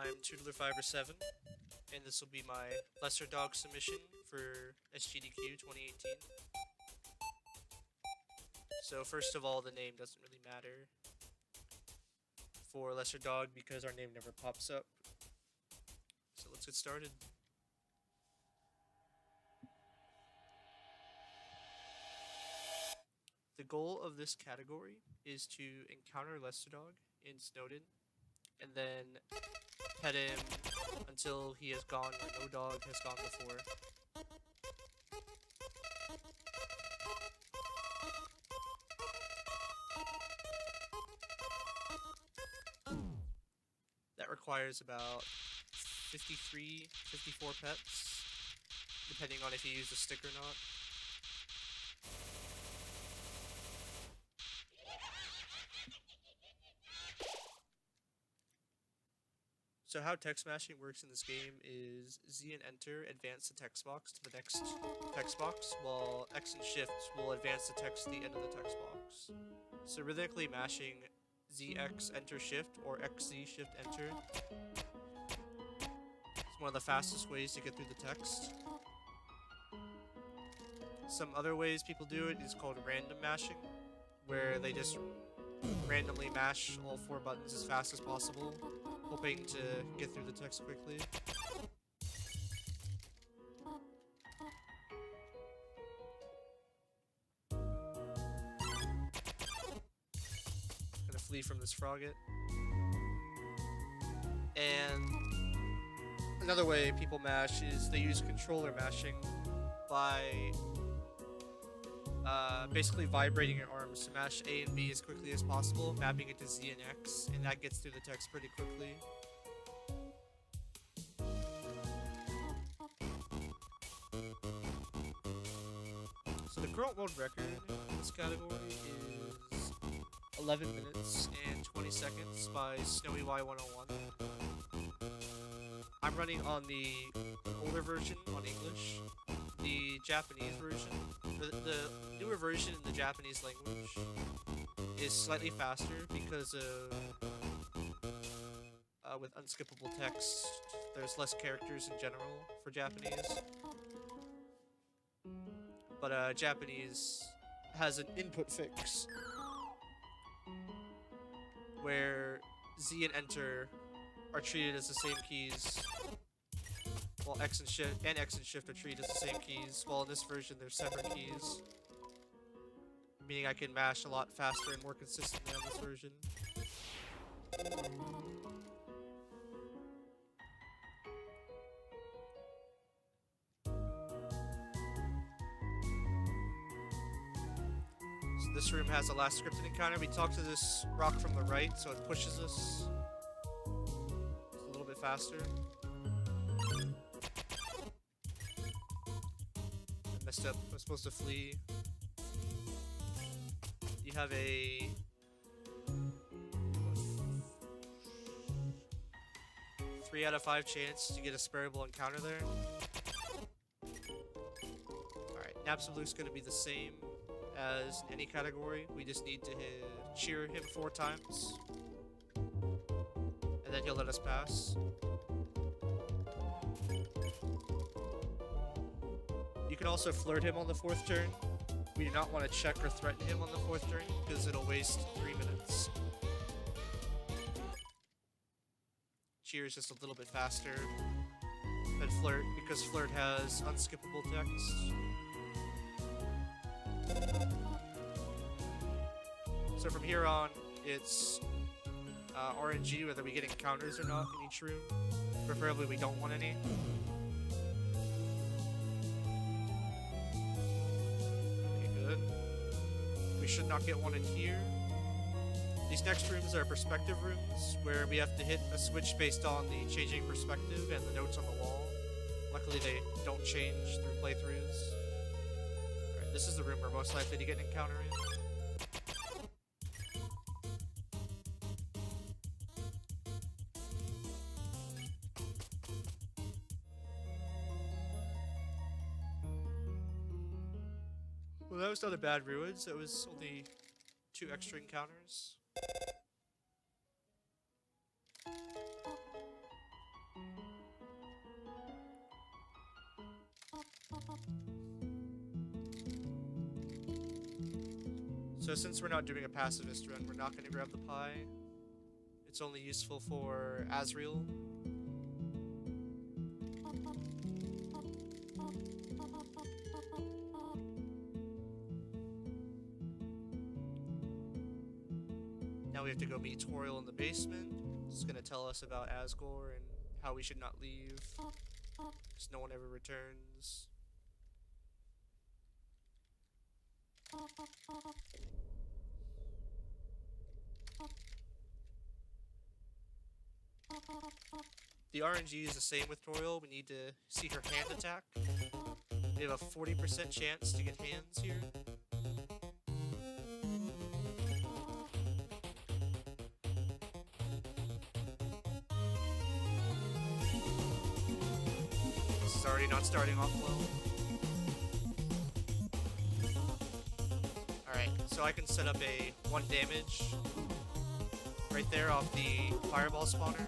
I'm Tootler 5 or 7, and this will be my Lesser Dog submission for SGDQ 2018. So first of all, the name doesn't really matter for Lesser Dog because our name never pops up. So let's get started. The goal of this category is to encounter Lesser Dog in Snowden, and then pet him until he has gone where no dog has gone before. That requires about 53, 54 pets, depending on if you use a stick or not. So how text mashing works in this game is Z and Enter advance the text box to the next text box, while X and Shift will advance the text to the end of the text box. So rhythmically mashing ZX Enter Shift or XZ Shift Enter is one of the fastest ways to get through the text. Some other ways people do it is called random mashing, where they just randomly mash all 4 buttons as fast as possible, hoping to get through the text quickly. Gonna flee from this frogget. And another way people mash is they use controller mashing by basically vibrating your arms to mash A and B as quickly as possible, mapping it to Z and X, and that gets through the text pretty quickly. So the current world record in this category is 11 minutes and 20 seconds by Snowy Y101. I'm running on the older version on English. The Japanese version, the newer version in the Japanese language, is slightly faster because of with unskippable text, there's less characters in general for Japanese. But Japanese has an input fix where Z and Enter are treated as the same keys, while X and Shift are treated as the same keys, while in this version they're separate keys, meaning I can mash a lot faster and more consistently on this version. So this room has a last scripted encounter. We talk to this rock from the right, so it pushes us a little bit faster. Messed up. I'm supposed to flee. You have a 3 out of 5 chance to get a sparable encounter there. Alright, Napsaluke's gonna be the same as in any category. We just need to cheer him 4 times, and then he'll let us pass. You can also flirt him on the 4th turn. We do not want to check or threaten him on the 4th turn because it'll waste 3 minutes. Cheer is just a little bit faster than flirt because flirt has unskippable text. So from here on, it's RNG whether we get encounters or not in each room. Preferably we don't want any. We should not get one in here. These next rooms are perspective rooms, where we have to hit a switch based on the changing perspective and the notes on the wall. Luckily they don't change through playthroughs. Alright, this is the room we're most likely to get an encounter in. Well, that was not a bad ruins. That was only 2 extra encounters. So since we're not doing a pacifist run, we're not going to grab the pie. It's only useful for Azrael. Now we have to go meet Toriel in the basement. It's going to tell us about Asgore and how we should not leave, because no one ever returns. The RNG is the same with Toriel. We need to see her hand attack. We have a 40% chance to get hands here. This is already not starting off well. Alright, so I can set up a 1 damage right there off the fireball spawner.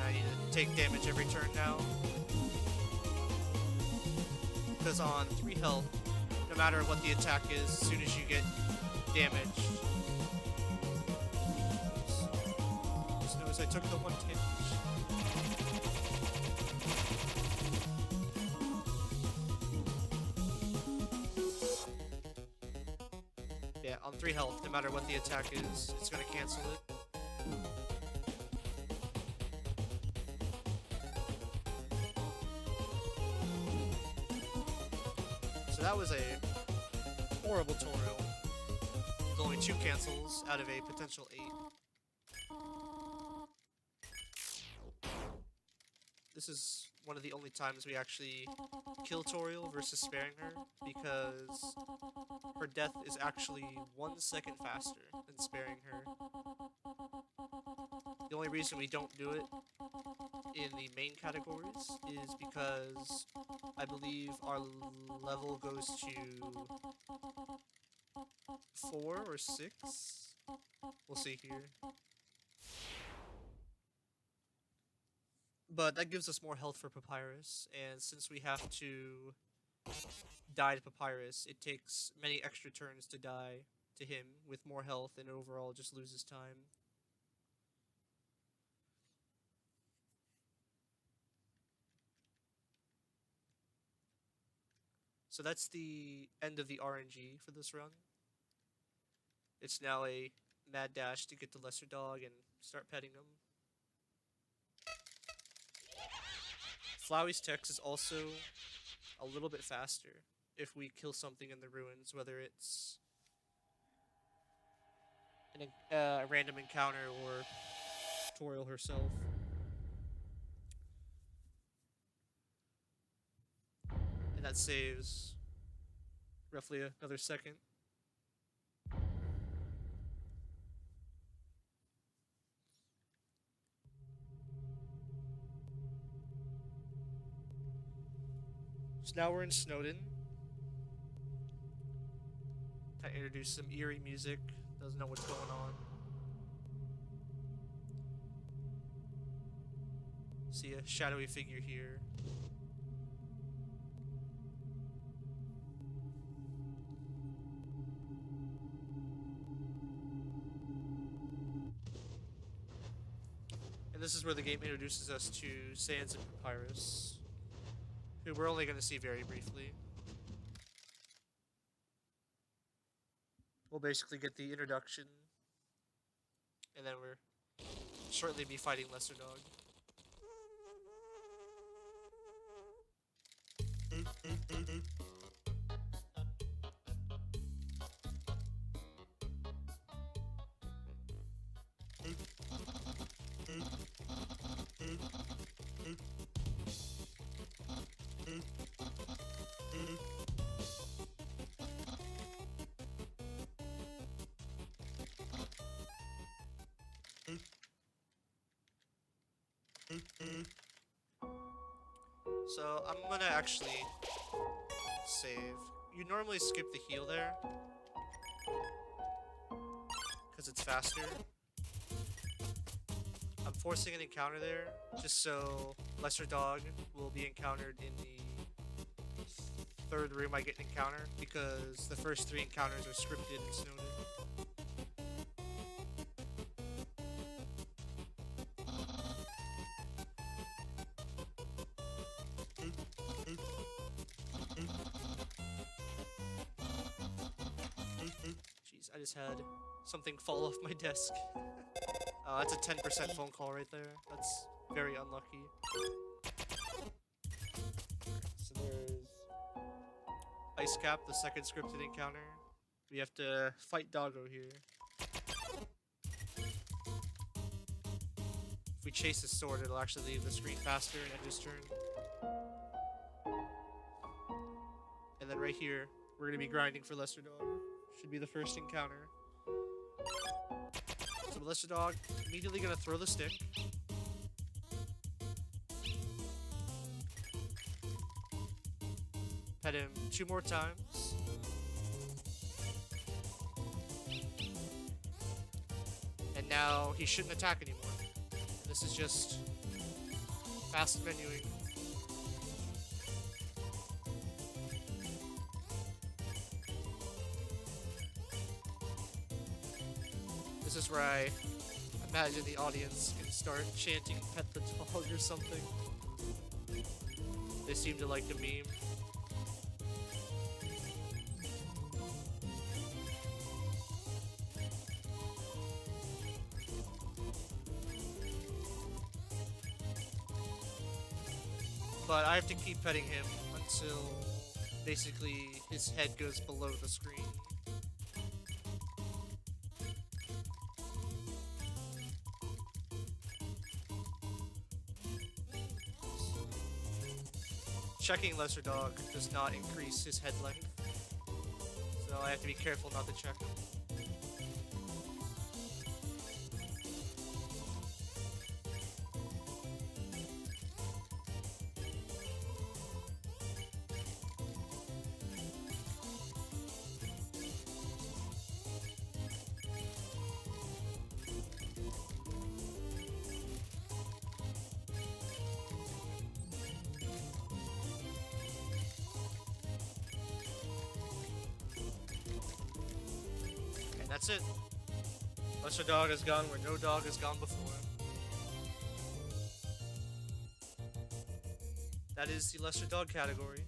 I need to take damage every turn now. Because on 3 health, no matter what the attack is, as soon as you get damaged. Just notice I took the 1 damage. Yeah, on 3 health, no matter what the attack is, it's gonna cancel it. So that was a horrible Toriel, with only 2 cancels out of a potential 8. This is one of the only times we actually kill Toriel versus sparing her, because her death is actually 1 second faster than sparing her. The only reason we don't do it in the main categories is because I believe our level goes to 4 or 6. We'll see here. But that gives us more health for Papyrus, and since we have to die to Papyrus, it takes many extra turns to die to him with more health, and overall just loses time. So that's the end of the RNG for this run. It's now a mad dash to get the Lesser Dog and start petting him. Flowey's text is also a little bit faster if we kill something in the ruins, whether it's a random encounter or Toriel herself. And that saves roughly another second. So now we're in Snowden. I introduced some eerie music. Doesn't know what's going on. See a shadowy figure here. And this is where the game introduces us to Sans and Papyrus, who we're only going to see very briefly. We'll basically get the introduction, and then we're shortly be fighting Lesser Dog. So I'm gonna actually save. You normally skip the heal there because it's faster. I'm forcing an encounter there just so Lesser Dog will be encountered in the third room I get an encounter, because the first 3 encounters are scripted and snowed. Jeez, I just had something fall off my desk. That's a 10% phone call right there. That's very unlucky. So there's Ice Cap, the second scripted encounter. We have to fight Doggo here. If we chase his sword, it'll actually leave the screen faster and end his turn. And then right here, we're gonna be grinding for Lesser Dog. Should be the first encounter. So Lesser Dog, immediately gonna throw the stick. Pet him 2 more times. And now he shouldn't attack anymore. This is just fast menuing. This is where I imagine the audience can start chanting "Pet the dog" or something. They seem to like the meme. But I have to keep petting him until basically his head goes below the screen. Checking Lesser Dog does not increase his head length, so I have to be careful not to check him. And that's it. Lesser Dog has gone where no dog has gone before. That is the Lesser Dog category.